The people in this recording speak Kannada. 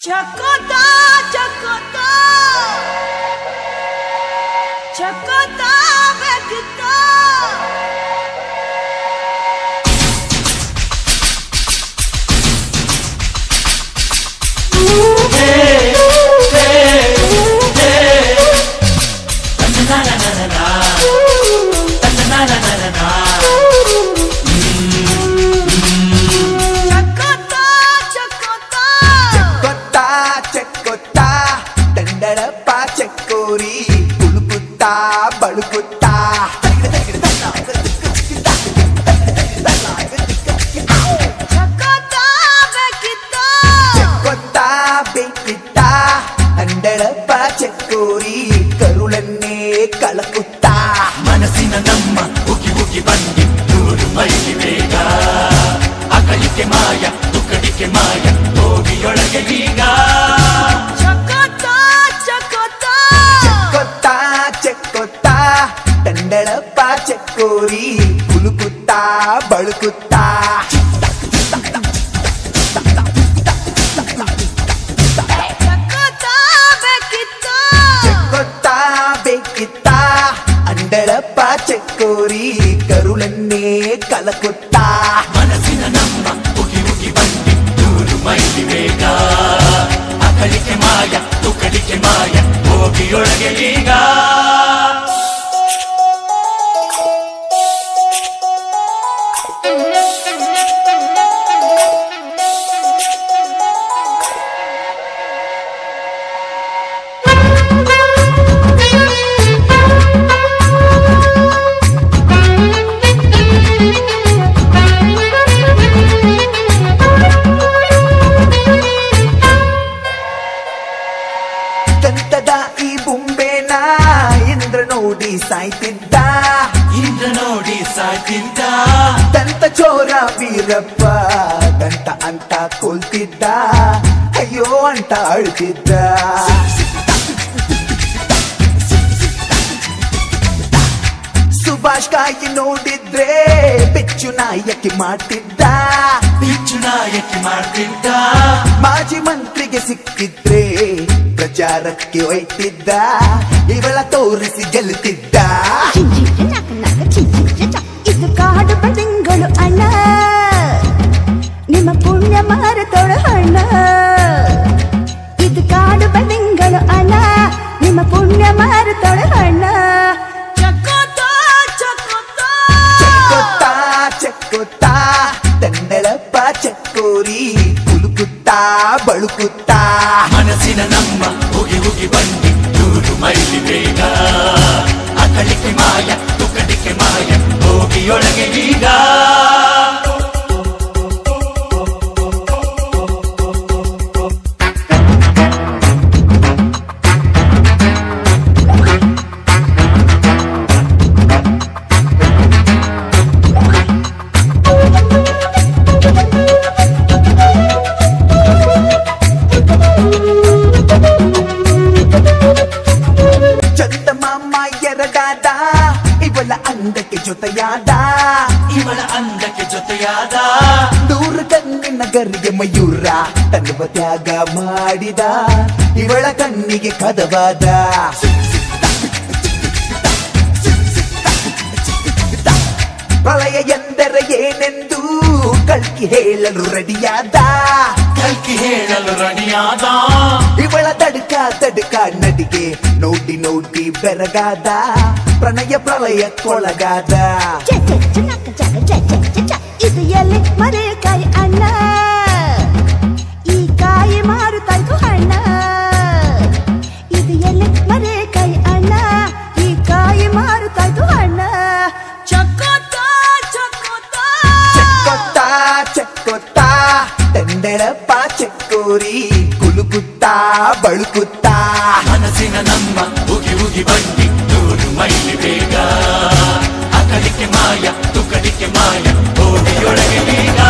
Chakota, Chakota, Chakota, Vekita. Hey, hey, hey. Na na na na na. Na na na na na. ಚಕೋರಿ ಕುಳುಕುತ್ತಾ ಬಳುಕುತ್ತಾ ಚಕ್ಕೊತ್ತಾ ಬೇಕಿತ್ತ ಅಂಡಳಪ್ಪ ಚಕೋರಿ ಕರುಳನ್ನೇ ಕಳಕುತ್ತಾ ಮನಸ್ಸಿನ ನಮ್ಮ ಉಗಿ ಉಗಿ ಬಂದಿ ನೂರು ಮೈಲಿ ಬೇಗ ಅಕಲಿಕೆ ಮಾಯ ತುಕಡಿಕೆ ಮಾಯ ಹೋಗಿಯೊಳಗೆ ಈಗ ತಂಡಳಪ್ಪ ಚಕೋರಿ ಕುಳುಕುತ್ತಾ ಬಳುಕುತ್ತಾ ಚಕ್ಕೊತ್ತಾ ಬೇಕಿತ್ತ ಅಂಡಳಪ್ಪ ಚಕೋರಿ ಕರುಳನ್ನೇ ಕಲಕುತ್ತಾ ಮನಸ್ಸಿನ ನಮ್ಮ ಉಗಿ ಉಗಿ ಬಂದಿ ನೂರು ಮೈಲಿ ಬೇಗ ಅಕಲಿಕೆ ಮಾಯ ತುಕಡಿಕೆ ಮಾಯ ಹೋಗಿಯೊಳಗೆ ಈಗ ದಂತದ ಈ ಬೊಂಬೆನ ಇಂದ್ರ ನೋಡಿ ಸಾಯ್ತಿದ್ದ ದಂತ ಚೋರ ವೀರಪ್ಪ ದಂತ ಅಂತ ಕೊಲ್ತಿದ್ದ ಅಯ್ಯೋ ಅಂತ ಅಳ್ತಿದ್ದ ಸುಭಾಷ್ ಕಾಯಿ ನೋಡಿದ್ರೆ ಬೆಚ್ಚು ನಾಯಕಿ ಮಾಡ್ತಿದ್ದ ಮಾಜಿ ಮಂತ್ರಿಗೆ ಸಿಕ್ಕಿದ್ರೆ ಪ್ರಚಾರಕ್ಕೆ ಒಯ್ತಿದ್ದ ಇವಳ ತೋರಿಸಿ ಗೆಲ್ಲುತ್ತಿದ್ದ ಇದು ಕಾಡು ಬದಿಂಗಳು ಅಣ್ಣ ನಿಮ್ಮ ಪುಣ್ಯ ಮಾರತೊಳ ಅಣ್ಣ ಇದು ಕಾಡು ಬದಿಂಗಳು ಅಣ್ಣ ನಿಮ್ಮ ಪುಣ್ಯ ಮಾರತೊಳ ಅಣ್ಣ ಚಕ್ಕೊತ್ತಾ ಚಕ್ಕೊತ್ತಾ ತಂಡಳಪ್ಪ ಚಕೋರಿ ಕುಲುಕುತ್ತಾ ಬಳುಕುತ್ತಾ ಮನಸ್ಸಿನ ನಮ್ಮ ಉಗಿ ಉಗಿ ಬಂದಿ ನೂರು ಮೈಲಿ ಬೇಗ ಅಕಲಿಕೆ ಮಾಯ ತುಕಡಿಕೆ ಮಾಯ ಹೋಗಿಯೊಳಗೆ ಈಗ ಚಂದಮಾಮ ಎರಡಾದ ಇವಳ ಅಂದಕ್ಕೆ ಜೊತೆಯಾದ ನೂರು ಕಣ್ಣಿನ ಗರಿಗೆ ಮಯೂರ ತನ್ನುವ ತ್ಯಾಗ ಮಾಡಿದ ಇವಳ ಕಣ್ಣಿಗೆ ಕದವಾದ ಪ್ರಳಯ ಎಂದರೆ ಏನೆಂದು ಕಲ್ಕಿ ಹೇಳಲು ರೆಡಿಯಾದ ಇವಳ ತಡ್ಕ ನಡಿಗೆ ನೋಡಿ ನೋಡಿ ಬೆರಗಾದ ಪ್ರಣಯ ಪ್ರಳಯಕ್ಕೊಳಗಾದ ಇದು ಎಲ್ಲಿ ಮರೆಕಾಯಿ ಅಣ್ಣ ಈ ಕಾಯಿ ಮಾರುತ್ತಾಯ್ತು ಅಣ್ಣ ಇದು ಎಲ್ಲಿ ಮರೆಕಾಯಿ ಅಣ್ಣ ಈ ಕಾಯಿ ಮಾರುತ್ತಾಯ್ತು ಅಣ್ಣ ಚಕ್ಕೊತ್ತಾ ಚಕ್ಕೊತ್ತಾ ತಂಡಳಪ್ಪ ಚಕೋರಿ ಕುಲುಕುತ್ತಾ ಬಳುಕುತ್ತಾ ಮನಸ್ಸಿನ ನಮ್ಮ ಉಗಿ ಉಗಿ ಬಂದಿ ನೂರು ಮೈಲಿ ಬೇಗ ಅಕಲಿಕೆ ಮಾಯ ತುಕಡಿಕೆ ಮಾಯ ಹೋಗಿಯೊಳಗೆ ಈಗ